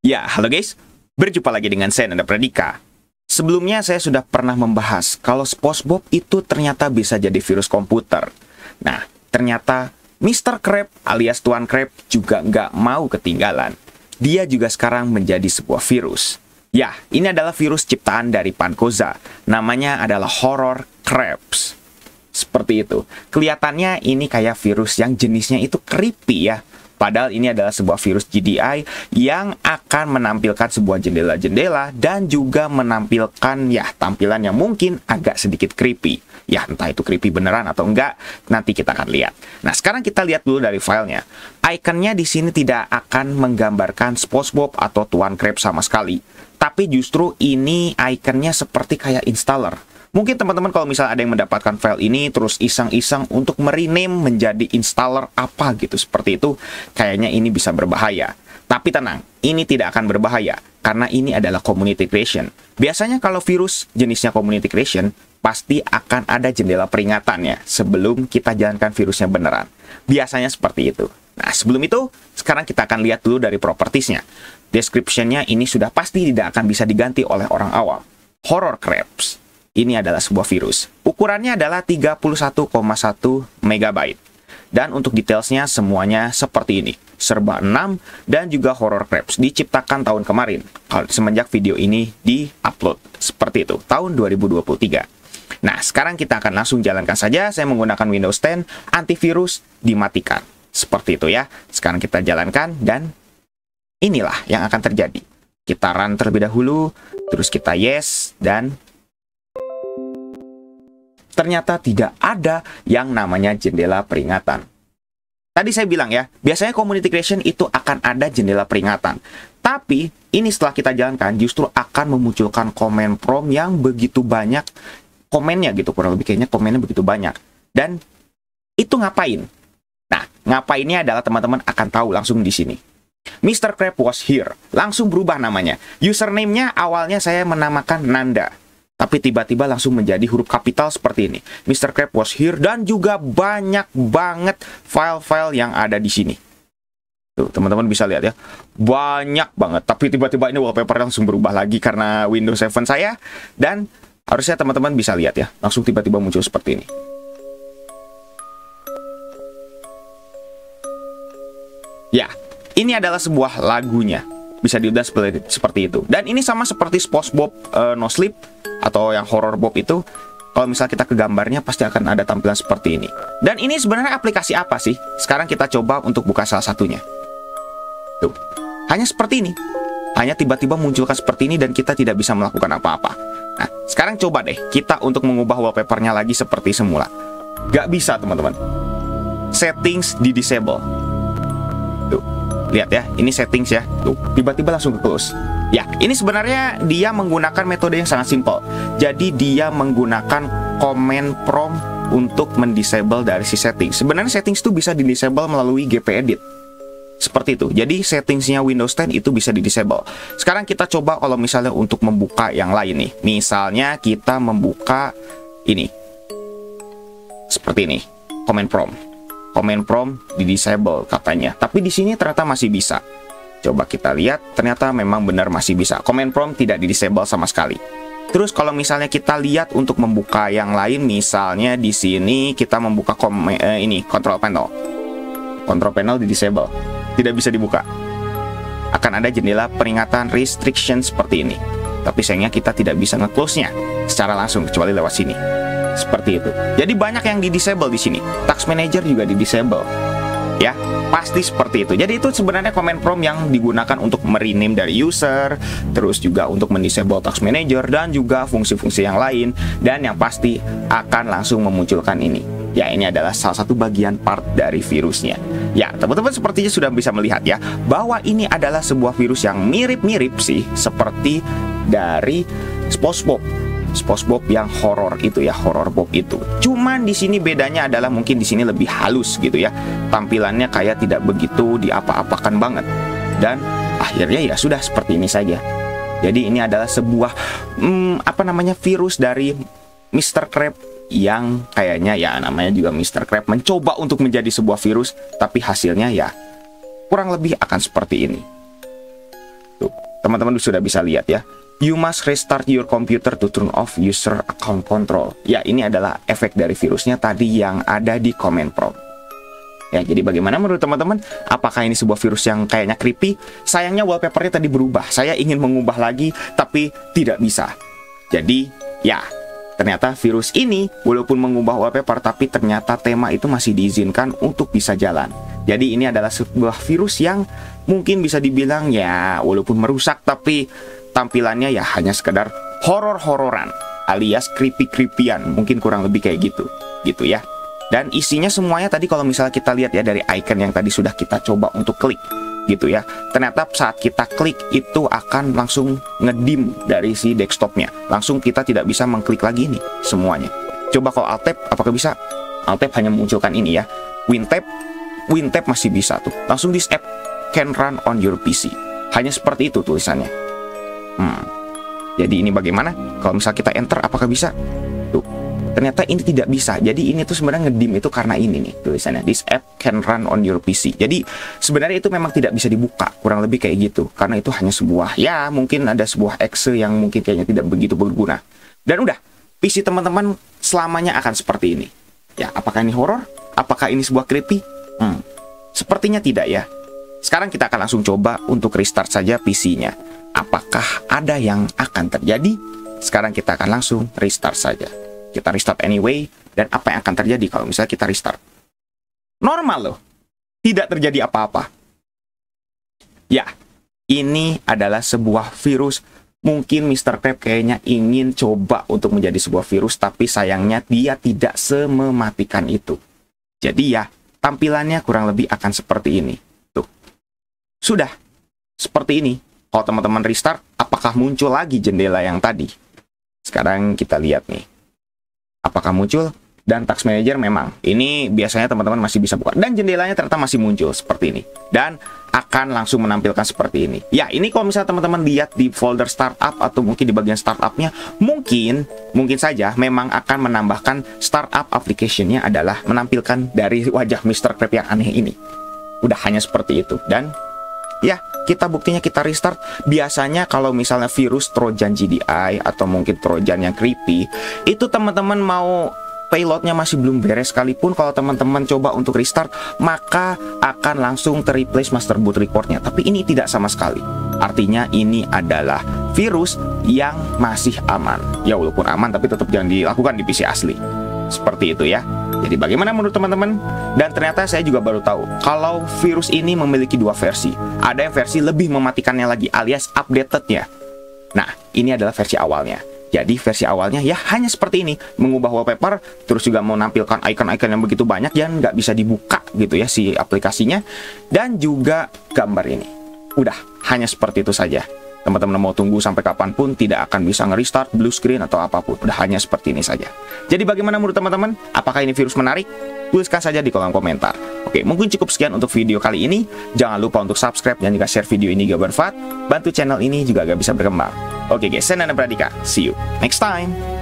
Ya, halo guys. Berjumpa lagi dengan saya, Nanda Pradika. Sebelumnya saya sudah pernah membahas kalau SpongeBob itu ternyata bisa jadi virus komputer. Nah, ternyata Mr. Krabs alias Tuan Krabs juga nggak mau ketinggalan. Dia juga sekarang menjadi sebuah virus. Ya, ini adalah virus ciptaan dari Pankoza. Namanya adalah Horror Krabs. Seperti itu. Kelihatannya ini kayak virus yang jenisnya itu creepy ya. Padahal ini adalah sebuah virus GDI yang akan menampilkan sebuah jendela-jendela dan juga menampilkan ya tampilan yang mungkin agak sedikit creepy. Ya entah itu creepy beneran atau enggak, nanti kita akan lihat. Nah sekarang kita lihat dulu dari filenya. Ikonnya di sini tidak akan menggambarkan SpongeBob atau Tuan Krabs sama sekali. Tapi justru ini ikonnya seperti kayak installer. Mungkin teman-teman kalau misalnya ada yang mendapatkan file ini terus iseng-iseng untuk merename menjadi installer apa gitu seperti itu, kayaknya ini bisa berbahaya. Tapi tenang, ini tidak akan berbahaya karena ini adalah community creation. Biasanya kalau virus jenisnya community creation pasti akan ada jendela peringatannya sebelum kita jalankan virusnya beneran. Biasanya seperti itu. Nah, sebelum itu, sekarang kita akan lihat dulu dari propertiesnya. Description-nya ini sudah pasti tidak akan bisa diganti oleh orang awam. Horror Krabs. Ini adalah sebuah virus. Ukurannya adalah 31,1 MB. Dan untuk detailsnya semuanya seperti ini. Serba 6 dan juga Horror Krabs diciptakan tahun kemarin. Semenjak video ini di-upload. Seperti itu, tahun 2023. Nah, sekarang kita akan langsung jalankan saja. Saya menggunakan Windows 10, antivirus dimatikan. Seperti itu ya. Sekarang kita jalankan dan inilah yang akan terjadi. Kita run terlebih dahulu, terus kita yes, dan ternyata tidak ada yang namanya jendela peringatan. Tadi saya bilang ya, biasanya community creation itu akan ada jendela peringatan. Tapi, ini setelah kita jalankan, justru akan memunculkan komen prompt yang begitu banyak komennya gitu, kurang lebih kayaknya komennya begitu banyak. Dan, itu ngapain? Nah, ngapainnya adalah teman-teman akan tahu langsung di sini. Mr. Krabs was here. Langsung berubah namanya. Username-nya awalnya saya menamakan Nanda. Tapi tiba-tiba langsung menjadi huruf kapital seperti ini. Mr. Krabs was here dan juga banyak banget file-file yang ada di sini. Tuh, teman-teman bisa lihat ya. Banyak banget. Tapi tiba-tiba ini wallpaper langsung berubah lagi karena Windows 7 saya. Dan harusnya teman-teman bisa lihat ya. Langsung tiba-tiba muncul seperti ini. Ya, ini adalah sebuah lagunya. Bisa dilihat seperti itu. Dan ini sama seperti SpongeBob No Sleep atau yang Horror Bob itu. Kalau misalnya kita ke gambarnya pasti akan ada tampilan seperti ini. Dan ini sebenarnya aplikasi apa sih? Sekarang kita coba untuk buka salah satunya. Tuh. Hanya seperti ini. Hanya tiba-tiba munculkan seperti ini dan kita tidak bisa melakukan apa-apa. Nah, sekarang coba deh kita untuk mengubah wallpapernya lagi seperti semula. Gak bisa teman-teman. Settings di disable. Tuh. Lihat ya, ini settings ya. Tuh, tiba-tiba langsung ke close. Ya, ini sebenarnya dia menggunakan metode yang sangat simpel. Jadi dia menggunakan command prompt untuk mendisable dari si settings. Sebenarnya settings itu bisa di-disable melalui gpedit. Seperti itu. Jadi settingsnya Windows 10 itu bisa di-disable. Sekarang kita coba kalau misalnya untuk membuka yang lain nih. Misalnya kita membuka ini. Seperti ini. Command prompt. Command prompt di-disable katanya. Tapi di sini ternyata masih bisa. Coba kita lihat, ternyata memang benar masih bisa. Command prompt tidak di-disable sama sekali. Terus kalau misalnya kita lihat untuk membuka yang lain, misalnya di sini kita membuka ini control panel. Control panel di-disable. Tidak bisa dibuka. Akan ada jendela peringatan restriction seperti ini. Tapi sayangnya kita tidak bisa nge-close-nya secara langsung kecuali lewat sini. Seperti itu. Jadi banyak yang di-disable di sini. Task Manager juga di-disable. Ya, pasti seperti itu. Jadi itu sebenarnya command prompt yang digunakan untuk merename dari user, terus juga untuk mendisable task manager dan juga fungsi-fungsi yang lain, dan yang pasti akan langsung memunculkan ini. Ya, ini adalah salah satu bagian part dari virusnya. Ya, teman-teman sepertinya sudah bisa melihat ya bahwa ini adalah sebuah virus yang mirip-mirip sih seperti dari SpongeBob. SpongeBob yang horor itu ya, Horror Bob itu. Cuman di sini bedanya adalah mungkin di sini lebih halus gitu ya. Tampilannya kayak tidak begitu diapa-apakan banget. Dan akhirnya ya sudah seperti ini saja. Jadi ini adalah sebuah virus dari Mr. Krabs yang kayaknya ya namanya juga Mr. Krabs mencoba untuk menjadi sebuah virus, tapi hasilnya ya kurang lebih akan seperti ini. Tuh, teman-teman sudah bisa lihat ya. You must restart your computer to turn off user account control. Ya, ini adalah efek dari virusnya tadi yang ada di command prompt. Ya, jadi bagaimana menurut teman-teman? Apakah ini sebuah virus yang kayaknya creepy? Sayangnya wallpapernya tadi berubah. Saya ingin mengubah lagi, tapi tidak bisa. Jadi, ya, ternyata virus ini walaupun mengubah wallpaper, tapi ternyata tema itu masih diizinkan untuk bisa jalan. Jadi ini adalah sebuah virus yang mungkin bisa dibilang ya walaupun merusak, tapi tampilannya ya hanya sekedar horor-hororan alias creepy-creepyan, mungkin kurang lebih kayak gitu ya. Dan isinya semuanya tadi kalau misalnya kita lihat ya dari icon yang tadi sudah kita coba untuk klik gitu ya, ternyata saat kita klik itu akan langsung ngedim dari si desktopnya, langsung kita tidak bisa mengklik lagi nih semuanya. Coba kalau alt tab, apakah bisa? Alt tab hanya memunculkan ini ya. Win tab masih bisa tuh, langsung this app can run on your PC, hanya seperti itu tulisannya. Jadi ini bagaimana kalau misal kita enter, apakah bisa? Tuh, ternyata ini tidak bisa. Jadi ini tuh sebenarnya ngedim itu karena ini nih tulisannya, this app can run on your PC. Jadi sebenarnya itu memang tidak bisa dibuka, kurang lebih kayak gitu, karena itu hanya sebuah, ya mungkin ada sebuah exe yang mungkin kayaknya tidak begitu berguna. Dan udah, PC teman-teman selamanya akan seperti ini. Ya, apakah ini horor? Apakah ini sebuah creepy? Sepertinya tidak ya. Sekarang kita akan langsung coba untuk restart saja PC-nya. Apakah ada yang akan terjadi? Sekarang kita akan langsung restart saja. Kita restart anyway, dan apa yang akan terjadi kalau misalnya kita restart? Normal loh, tidak terjadi apa-apa. Ya, ini adalah sebuah virus. Mungkin Mr. Krabs kayaknya ingin coba untuk menjadi sebuah virus, tapi sayangnya dia tidak semematikan itu. Jadi ya, tampilannya kurang lebih akan seperti ini. Tuh, sudah seperti ini. Kalau teman-teman restart, apakah muncul lagi jendela yang tadi? Sekarang kita lihat nih. Apakah muncul? Dan Task Manager memang. Ini biasanya teman-teman masih bisa buka. Dan jendelanya ternyata masih muncul seperti ini. Dan akan langsung menampilkan seperti ini. Ya, ini kalau misalnya teman-teman lihat di folder startup atau mungkin di bagian startupnya, mungkin saja memang akan menambahkan startup application-nya adalah menampilkan dari wajah Mr. Krabs yang aneh ini. Udah hanya seperti itu. Dan ya, kita buktinya kita restart. Biasanya kalau misalnya virus Trojan GDI atau mungkin Trojan yang creepy, itu teman-teman mau payloadnya masih belum beres sekalipun, kalau teman-teman coba untuk restart, maka akan langsung terreplace master boot recordnya. Tapi ini tidak sama sekali. Artinya ini adalah virus yang masih aman. Ya walaupun aman, tapi tetap jangan dilakukan di PC asli. Seperti itu ya. Jadi bagaimana menurut teman-teman? Dan ternyata saya juga baru tahu kalau virus ini memiliki dua versi. Ada yang versi lebih mematikannya lagi alias updated-nya. Nah, ini adalah versi awalnya. Jadi versi awalnya ya hanya seperti ini, mengubah wallpaper, terus juga menampilkan icon-icon yang begitu banyak yang nggak bisa dibuka gitu ya si aplikasinya, dan juga gambar ini. Udah, hanya seperti itu saja. Teman-teman mau tunggu sampai kapanpun tidak akan bisa nge-restart, blue screen atau apapun. Udah hanya seperti ini saja. Jadi bagaimana menurut teman-teman? Apakah ini virus menarik? Tuliskan saja di kolom komentar. Oke, mungkin cukup sekian untuk video kali ini. Jangan lupa untuk subscribe dan juga share video ini jika bermanfaat. Bantu channel ini juga agar bisa berkembang. Oke guys, saya Nanda Pradika. See you next time.